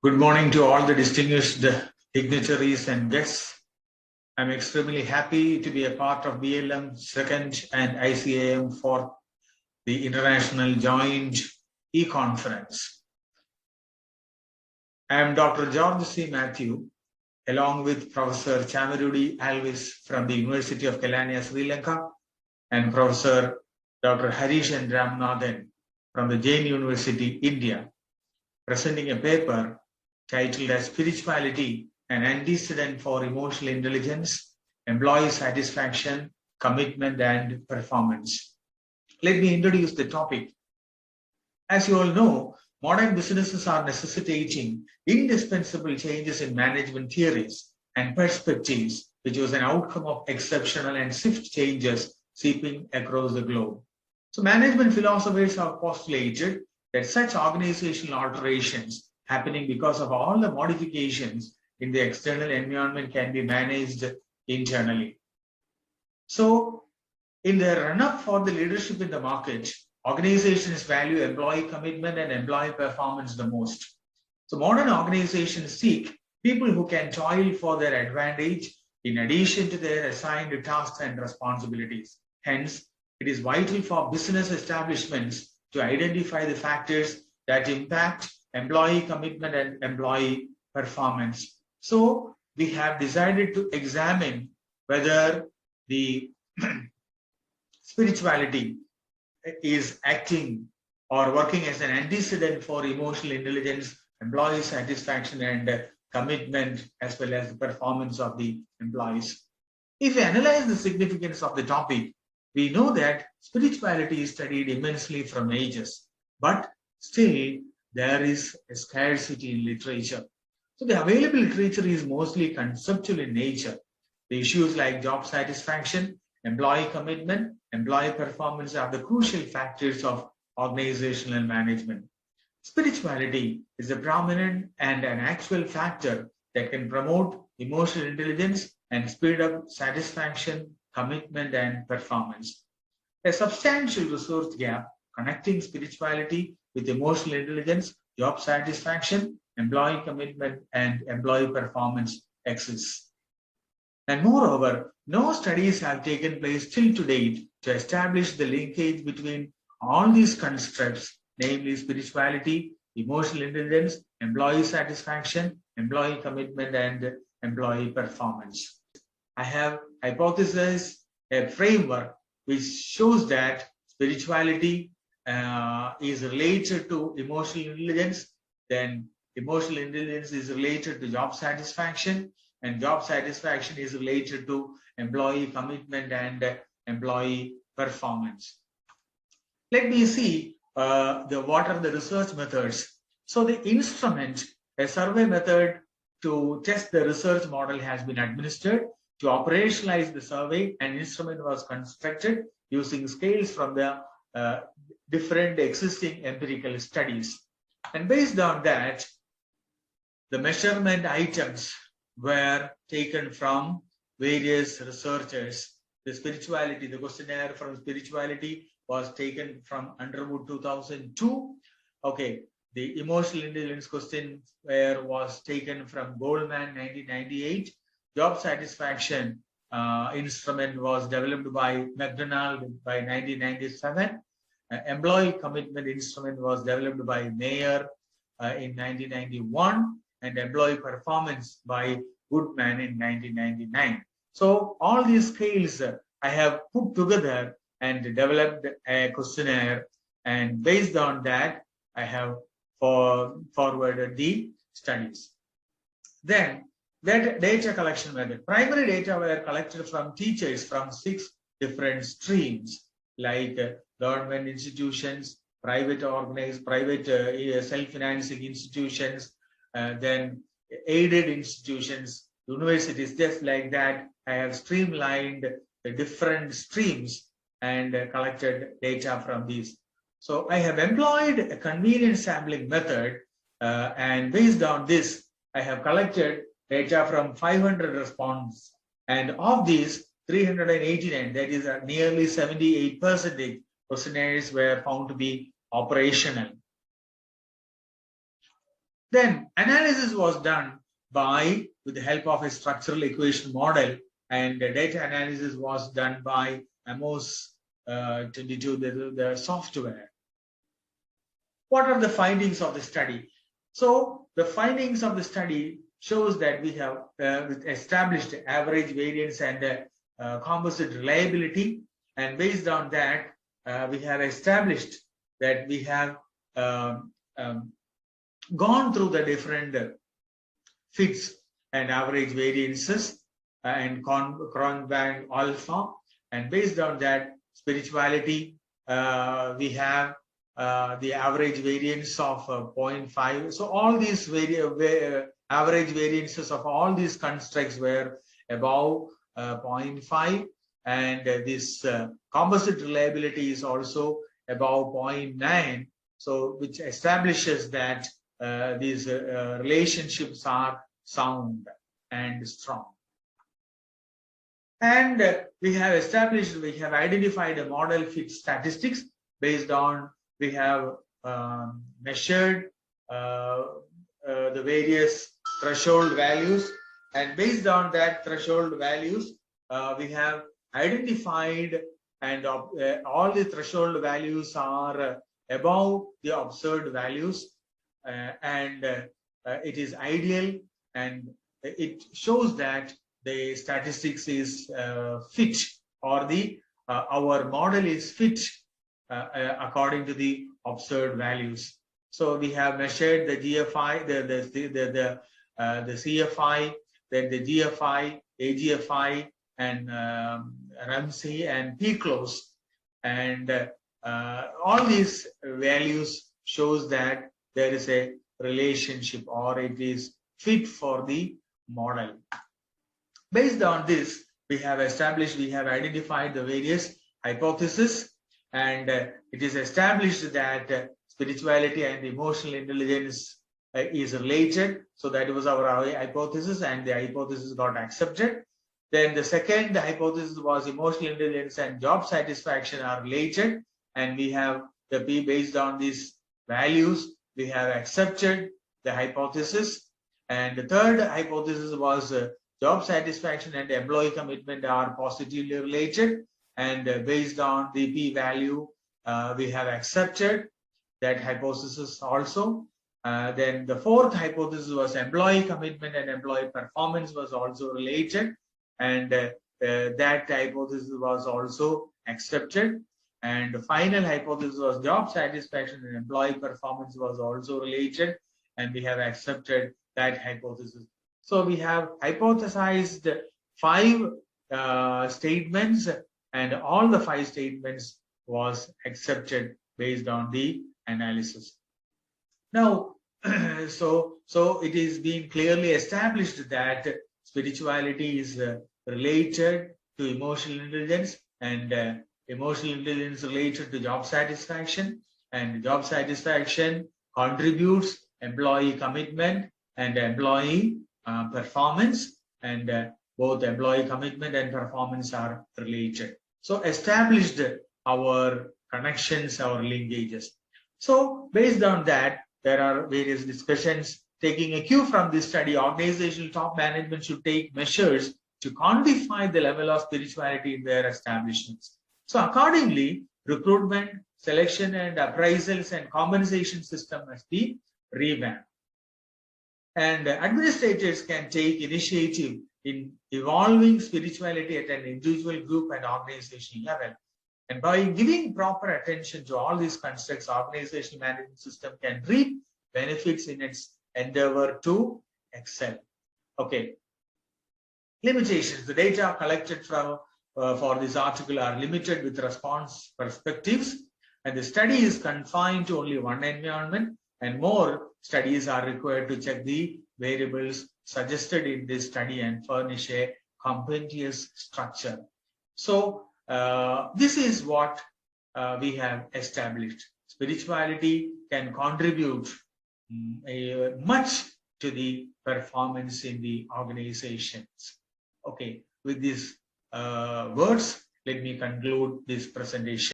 Good morning to all the distinguished dignitaries and guests. I'm extremely happy to be a part of BLM 2nd and ICAM 4th, the International Joint E-Conference. I am Dr. George C. MATHEW, along with Professor CHAMARU ALWIS from the University of KELANIYA, Sri Lanka, and Professor Dr. HAREESH and RAMANATHAN from the JAIN University, India, presenting a paper titled as Spirituality, an Antecedent for Emotional Intelligence, Employee Satisfaction, Commitment and Performance. Let me introduce the topic. As you all know, modern businesses are necessitating indispensable changes in management theories and perspectives, which was an outcome of exceptional and swift changes sweeping across the globe. So management philosophers have postulated that such organizational alterations happening because of all the modifications in the external environment can be managed internally. So in the run-up for the leadership in the market, organizations value employee commitment and employee performance the most. So modern organizations seek people who can toil for their advantage in addition to their assigned tasks and responsibilities. Hence, it is vital for business establishments to identify the factors that impact employee commitment and employee performance. So we have decided to examine whether the spirituality is acting or working as an antecedent for emotional intelligence, employee satisfaction and commitment, as well as the performance of the employees. If we analyze the significance of the topic, we know that spirituality is studied immensely from ages, but still there is a scarcity in literature. So the available literature is mostly conceptual in nature. The issues like job satisfaction, employee commitment, employee performance are the crucial factors of organizational management. Spirituality is a prominent and an actual factor that can promote emotional intelligence and speed up satisfaction, commitment, and performance. A substantial resource gap connecting spirituality with emotional intelligence, job satisfaction, employee commitment, and employee performance exists. And moreover, no studies have taken place till to date to establish the linkage between all these constructs, namely spirituality, emotional intelligence, employee satisfaction, employee commitment, and employee performance. I have hypothesized a framework which shows that spirituality is related to emotional intelligence, then emotional intelligence is related to job satisfaction, and job satisfaction is related to employee commitment and employee performance. Let me see what are the research methods. So the instrument, a survey method to test the research model, has been administered. To operationalize the survey, an instrument was constructed using scales from the different existing empirical studies. And based on that, the measurement items were taken from various researchers. The spirituality, the questionnaire from spirituality was taken from Underwood 2002. Okay, the emotional intelligence questionnaire was taken from Goldman 1998. Job satisfaction instrument was developed by McDonald by 1997. Employee commitment instrument was developed by Mayer in 1991, and employee performance by Goodman in 1999. So all these scales I have put together and developed a questionnaire, and based on that I have forwarded the studies. Then that data collection method. Primary data were collected from teachers from 6 different streams, like government institutions, private self-financing institutions, then aided institutions, universities. Just like that, I have streamlined the different streams and collected data from these. So I have employed a convenient sampling method, and based on this, I have collected data from 500 responses, and of these 389, that is nearly 78%, questionnaires were found to be operational. Then analysis was done with the help of a structural equation model, and data analysis was done by Amos 22, the software. What are the findings of the study? So the findings of the study shows that we have established average variance and composite reliability, and based on that we have established that we have gone through the different fits and average variances and Cronbach alpha, and based on that spirituality we have the average variance of 0.5. So all these average variances of all these constructs were above 0.5, and this composite reliability is also above 0.9, so which establishes that these relationships are sound and strong. And we have identified a model fit statistics based on, we have measured the various threshold values, and based on that threshold values we have identified, and all the threshold values are above the observed values, and it is ideal, and it shows that the statistics is fit, or the our model is fit according to the observed values. So we have measured the GFI, the CFI, then the GFI, AGFI, and RAMSI and P-close, and all these values shows that there is a relationship, or it is fit for the model. Based on this, we have identified the various hypotheses, and it is established that spirituality and emotional intelligence is related. So that was our hypothesis, and the hypothesis got accepted. Then the second hypothesis was emotional intelligence and job satisfaction are related, and we have the P based on these values. We have accepted the hypothesis. And the third hypothesis was job satisfaction and employee commitment are positively related, and based on the P value we have accepted that hypothesis also. Then the fourth hypothesis was employee commitment and employee performance was also related, and that hypothesis was also accepted. And the final hypothesis was job satisfaction and employee performance was also related, and we have accepted that hypothesis. So we have hypothesized 5 statements, and all the 5 statements was accepted based on the analysis. Now, so it is being clearly established that spirituality is related to emotional intelligence, and emotional intelligence related to job satisfaction, and job satisfaction contributes employee commitment and employee performance, and both employee commitment and performance are related. So established our connections, our linkages. So based on that, there are various discussions. Taking a cue from this study, organizational top management should take measures to quantify the level of spirituality in their establishments. So accordingly, recruitment, selection, and appraisals and compensation system must be revamped. And administrators can take initiative in evolving spirituality at an individual, group, and organizational level. And by giving proper attention to all these constructs, organizational management system can reap benefits in its endeavor to excel. Okay. Limitations. The data collected from for this article are limited with response perspectives, and the study is confined to only one environment, and more studies are required to check the variables suggested in this study and furnish a compendious structure. So this is what we have established. Spirituality can contribute much to the performance in the organizations. Okay, with these words, let me conclude this presentation.